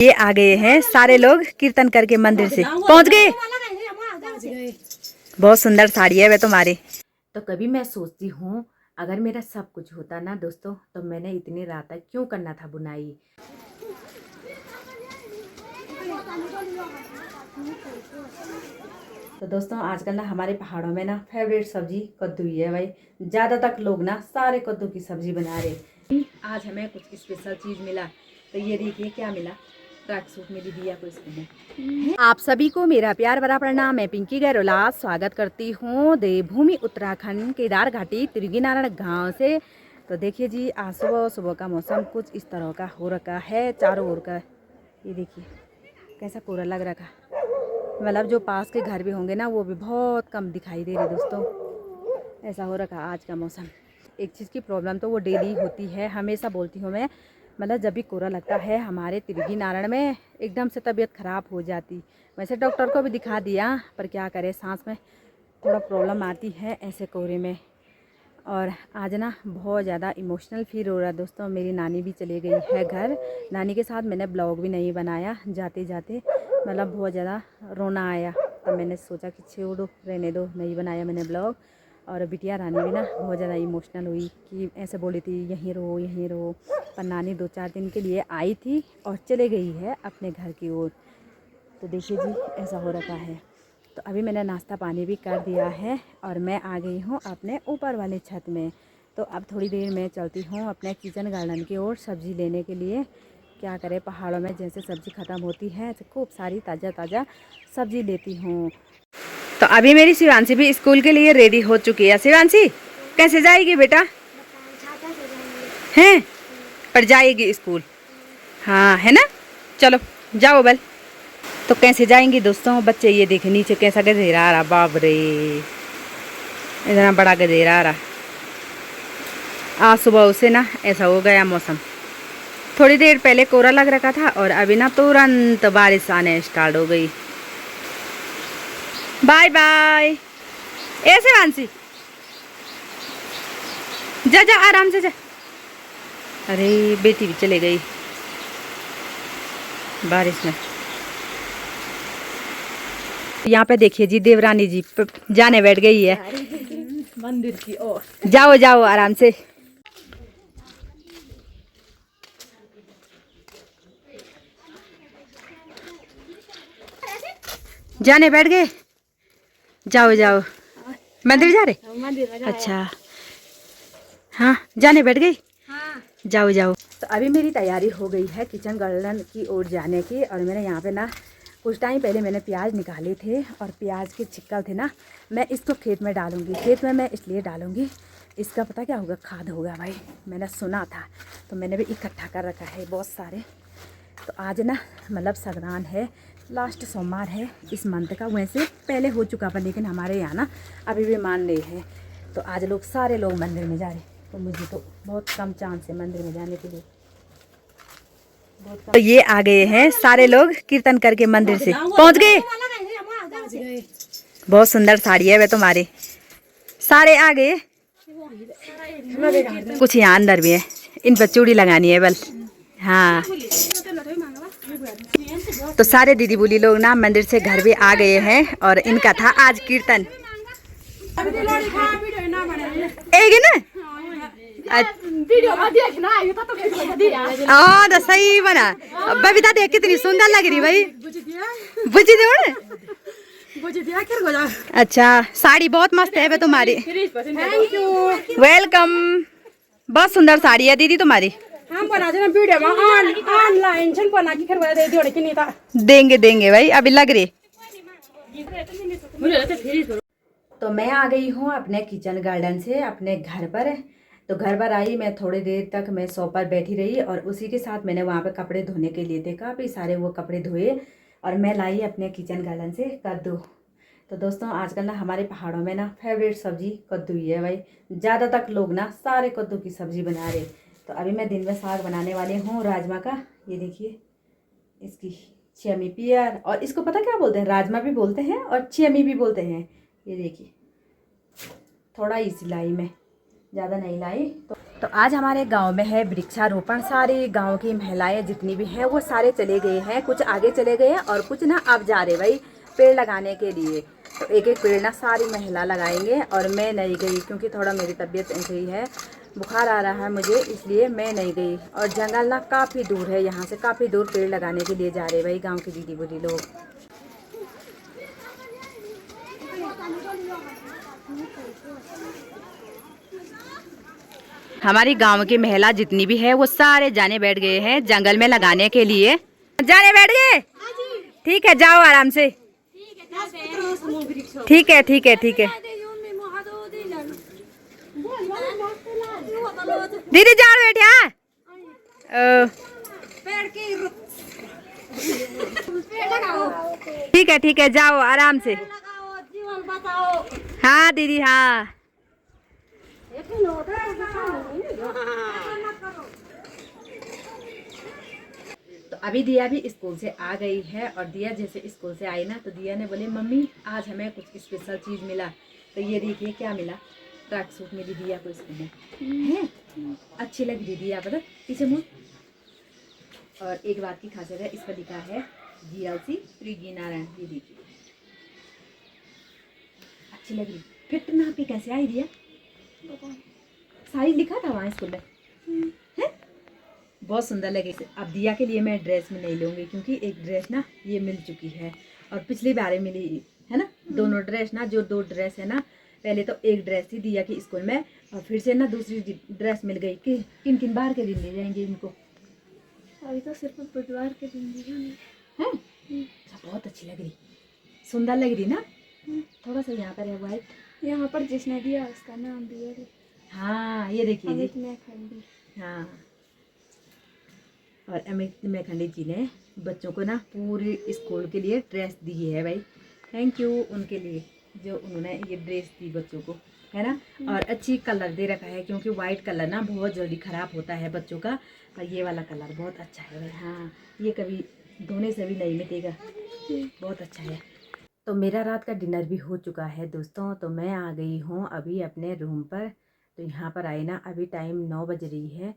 ये आ गए हैं सारे लोग कीर्तन करके मंदिर से पहुंच गए। बहुत सुंदर साड़ी है वे तुम्हारी। तो कभी मैं सोचती हूँ अगर मेरा सब कुछ होता ना दोस्तों तो मैंने इतनी रात तक क्यों करना था बुनाई। तो दोस्तों आजकल ना हमारे पहाड़ों में ना फेवरेट सब्जी कद्दू ही है भाई। ज़्यादा तक लोग ना सारे कद्दू की सब्जी बना रहे। आज हमें कुछ स्पेशल चीज़ मिला। तो ये देखिए क्या मिला, ट्रैक सूट मिली दिया को इसमें। आप सभी को मेरा प्यार भरा प्रणाम। मैं पिंकी गैरोला स्वागत करती हूँ देवभूमि उत्तराखंड केदार घाटी त्रिवेणी गाँव से। तो देखिए जी आज सुबह सुबह का मौसम कुछ इस तरह का हो रखा है चारों ओर का। ये देखिए कैसा कोहरा लग रखा, मतलब जो पास के घर भी होंगे ना वो भी बहुत कम दिखाई दे रहे दोस्तों। ऐसा हो रखा आज का मौसम। एक चीज़ की प्रॉब्लम तो वो डेली होती है, हमेशा बोलती हूँ मैं, मतलब जब भी कोहरा लगता है हमारे त्रिवेणी में एकदम से तबीयत ख़राब हो जाती। वैसे डॉक्टर को भी दिखा दिया पर क्या करें, सांस में थोड़ा प्रॉब्लम आती है ऐसे कोहरे में। और आज ना बहुत ज़्यादा इमोशनल फील हो रहा है दोस्तों। मेरी नानी भी चली गई है घर, नानी के साथ मैंने ब्लॉग भी नहीं बनाया जाते जाते, मतलब बहुत ज़्यादा रोना आया। तो मैंने सोचा कि छोड़ो रहने दो, नहीं बनाया मैंने ब्लॉग। और बिटिया रानी भी ना बहुत ज़्यादा इमोशनल हुई कि ऐसे बोली थी यहीं रहो यहीं रहो। पर नानी 2-4 दिन के लिए आई थी और चले गई है अपने घर की ओर। तो देखिए जी ऐसा हो रखा है। तो अभी मैंने नाश्ता पानी भी कर दिया है और मैं आ गई हूँ अपने ऊपर वाले छत में। तो अब थोड़ी देर में चलती हूँ अपने किचन गार्डन की ओर सब्ज़ी लेने के लिए। क्या करें पहाड़ों में जैसे सब्ज़ी ख़त्म होती है तो खूब सारी ताज़ा ताज़ा सब्ज़ी लेती हूँ। तो अभी मेरी शिवांशी भी स्कूल के लिए रेडी हो चुकी है। शिवांशी कैसे जाएगी बेटा? हैं पर जाएगी स्कूल, हाँ है ना। चलो जाओ बल। तो कैसे जाएंगी दोस्तों बच्चे, ये देखे नीचे कैसा गधेरा आ रहा, बाप रे इतना बड़ा गधेरा आ रहा। आज सुबह से ना ऐसा हो गया मौसम, थोड़ी देर पहले कोहरा लग रखा था और अभी ना तुरंत बारिश आने स्टार्ट हो गई। Bye bye. ऐसे मानसी जा जा आराम से जा। अरे बेटी भी चले गई बारिश में। यहाँ पे देखिए जी देवरानी जी जाने बैठ गई है मंदिर की ओर। जाओ जाओ आराम से। जाने बैठ गए, जाओ जाओ। मंदिर जा रहे? अच्छा हाँ जाने बैठ गई, जाओ जाओ। तो अभी मेरी तैयारी हो गई है किचन गार्डन की ओर जाने की। और मैंने यहाँ पे ना कुछ टाइम पहले मैंने प्याज निकाले थे और प्याज के छिक्कल थे ना, मैं इसको खेत में डालूंगी। खेत में मैं इसलिए डालूंगी, इसका पता क्या होगा, खाद होगा भाई, मैंने सुना था। तो मैंने भी इकट्ठा कर रखा है बहुत सारे। तो आज ना मतलब संक्रांत है, लास्ट सोमवार है इस मंथ का। वैसे पहले हो चुका पर लेकिन हमारे यहाँ ना अभी भी मान रहे हैं। तो आज लोग सारे लोग मंदिर में जा रहे, तो मुझे तो बहुत कम चांस है मंदिर में जाने के लिए। तो ये आ गए हैं सारे लोग कीर्तन करके मंदिर से पहुंच गए। बहुत सुंदर साड़ी है वे तुम्हारी, सारे आ गए। कुछ यहाँ अंदर भी है, इन पर चूड़ी लगानी है बल। हाँ तो सारे दीदी बुली लोग ना मंदिर से घर भी आ गए हैं और इनका था आज कीर्तन। एक ना हाँ तो सही बना। बबीता देख कितनी सुंदर लग रही भाई, बुझी दे। अच्छा साड़ी बहुत मस्त है तुम्हारी, वेलकम। बहुत सुंदर साड़ी है दीदी तुम्हारी। हम बना देना वीडियो में ऑनलाइन छन बना के करवा दे दियो कि नहीं था देंगे देंगे भाई अभी लग रही। तो मैं आ गई हूँ अपने किचन गार्डन से अपने घर पर। तो घर पर आई मैं, थोड़ी देर तक मैं सोफा पर बैठी रही और उसी के साथ मैंने वहाँ पे कपड़े धोने के लिए थे, काफ़ी सारे वो कपड़े धोए और मैं लाई अपने किचन गार्डन से कद्दू। तो दोस्तों आजकल ना हमारे पहाड़ों में ना फेवरेट सब्जी कद्दू ही है भाई। ज़्यादा तक लोग ना सारे कद्दू की सब्ज़ी बना रहे। तो अभी मैं दिन में साग बनाने वाली हूँ राजमा का। ये देखिए इसकी छियमी पियर, और इसको पता क्या बोलते हैं, राजमा भी बोलते हैं और छियमी भी बोलते हैं। ये देखिए थोड़ा ही सी लाई में, ज़्यादा नहीं लाई। तो तो आज हमारे गांव में है वृक्षारोपण। सारी गांव की महिलाएं जितनी भी हैं वो सारे चले गए हैं, कुछ आगे चले गए हैं और कुछ ना अब जा रहे भाई पेड़ लगाने के लिए। तो एक एक पेड़ ना सारी महिला लगाएंगे और मैं नहीं गई क्योंकि थोड़ा मेरी तबीयत ऐसे ही है, बुखार आ रहा है मुझे, इसलिए मैं नहीं गई। और जंगल ना काफ़ी दूर है, यहाँ से काफ़ी दूर पेड़ लगाने के लिए जा रहे भाई गाँव के दीदी बूढ़ी लोग। हमारी गांव की महिला जितनी भी है वो सारे जाने बैठ गए हैं जंगल में लगाने के लिए। जाने बैठ गए? ठीक है, जाओ आराम से। ठीक है ठीक है ठीक है। दीदी जाओ बैठे। ठीक है जाओ आराम से। हाँ दीदी हाँ। तो अभी दिया भी स्कूल से आ गई है और दिया जैसे स्कूल से आई ना तो दिया ने बोले मम्मी आज हमें कुछ स्पेशल चीज़ मिला। तो ये देखिए क्या मिला, ट्रैक सूट मिली दिया को स्कूल में है। अच्छी लग रही दिया पता पीछे मुँह। और एक बात की खासियत है, इस पर लिखा है GLC प्रीगी नारायण। ये देखिए अच्छी लग रही। फिट ना आपकी कैसे आई दिया? सारी लिखा था वहाँ स्कूल में है, बहुत सुंदर लगे। अब दिया के लिए मैं ड्रेस में नहीं लूँगी क्योंकि एक ड्रेस ना ये मिल चुकी है और पिछली बार मिली है ना। दोनों ड्रेस ना, जो दो ड्रेस है ना, पहले तो एक ड्रेस थी दिया की स्कूल में और फिर से ना दूसरी ड्रेस मिल गई। कि किन किन बार के दिन ले जाएंगे इनको? अभी तो सिर्फ बुधवार के दिन है। बहुत अच्छी लग रही, सुंदर लग रही ना। थोड़ा सा यहाँ पर है वाइट, यहाँ पर जिसने दिया उसका नाम भी है। हाँ ये देखिए अमित मेखंडी। हाँ, और अमित मेखंडी जी ने बच्चों को ना पूरी स्कूल के लिए ड्रेस दी है भाई। थैंक यू उनके लिए जो उन्होंने ये ड्रेस दी बच्चों को, है ना। और अच्छी कलर दे रखा है क्योंकि वाइट कलर ना बहुत जल्दी ख़राब होता है बच्चों का, और ये वाला कलर बहुत अच्छा है भाई। हाँ ये कभी धोने से भी नहीं मिटेगा, बहुत अच्छा है। तो मेरा रात का डिनर भी हो चुका है दोस्तों। तो मैं आ गई हूँ अभी अपने रूम पर। तो यहाँ पर आई ना, अभी टाइम 9 बज रही है।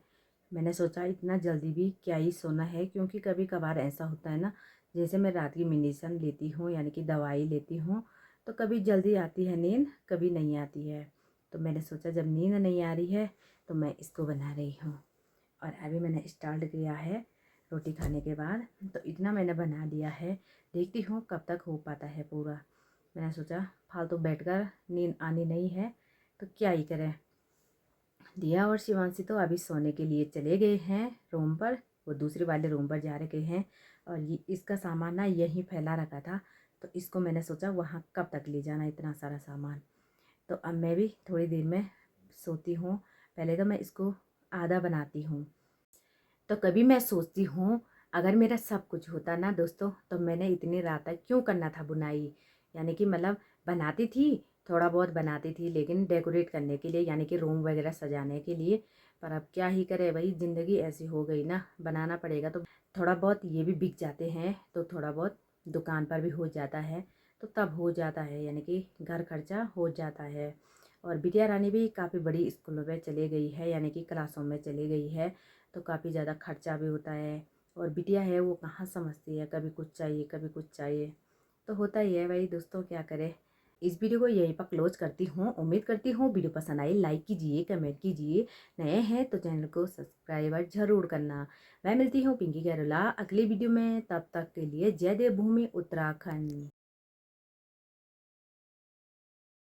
मैंने सोचा इतना जल्दी भी क्या ही सोना है, क्योंकि कभी कभार ऐसा होता है ना, जैसे मैं रात की मेडिसिन लेती हूँ यानी कि दवाई लेती हूँ, तो कभी जल्दी आती है नींद, कभी नहीं आती है। तो मैंने सोचा जब नींद नहीं आ रही है तो मैं इसको बना रही हूँ। और अभी मैंने स्टार्ट किया है रोटी खाने के बाद। तो इतना मैंने बना लिया है, देखती हूँ कब तक हो पाता है पूरा। मैंने सोचा फालतू बैठकर नींद आनी नहीं है तो क्या ही करें। दिया और शिवांशी तो अभी सोने के लिए चले गए हैं रूम पर, वो दूसरे वाले रूम पर जा रखे हैं। और ये इसका सामान ना यहीं फैला रखा था, तो इसको मैंने सोचा वहाँ कब तक ले जाना इतना सारा सामान। तो अब मैं भी थोड़ी देर में सोती हूँ। पहले तो मैं इसको आधा बनाती हूँ। तो कभी मैं सोचती हूँ अगर मेरा सब कुछ होता ना दोस्तों, तो मैंने इतनी रात तक क्यों करना था बुनाई। यानी कि मतलब बनाती थी, थोड़ा बहुत बनाती थी, लेकिन डेकोरेट करने के लिए यानी कि रूम वगैरह सजाने के लिए। पर अब क्या ही करे भाई, ज़िंदगी ऐसी हो गई ना, बनाना पड़ेगा। तो थोड़ा बहुत ये भी बिक जाते हैं तो थोड़ा बहुत दुकान पर भी हो जाता है, तो तब हो जाता है, यानी कि घर खर्चा हो जाता है। और बिटिया रानी भी काफ़ी बड़ी स्कूलों में चली गई है, यानी कि क्लासों में चली गई है, तो काफ़ी ज़्यादा खर्चा भी होता है। और बिटिया है वो कहाँ समझती है, कभी कुछ चाहिए कभी कुछ चाहिए, तो होता ही है भाई दोस्तों, क्या करें। इस वीडियो को यहीं पर क्लोज करती हूँ। उम्मीद करती हूँ वीडियो पसंद आई, लाइक कीजिए, कमेंट कीजिए, नए हैं तो चैनल को सब्सक्राइब जरूर करना। मैं मिलती हूँ पिंकी कैरोला अगली वीडियो में, तब तक के लिए जय देवभूमि उत्तराखंड।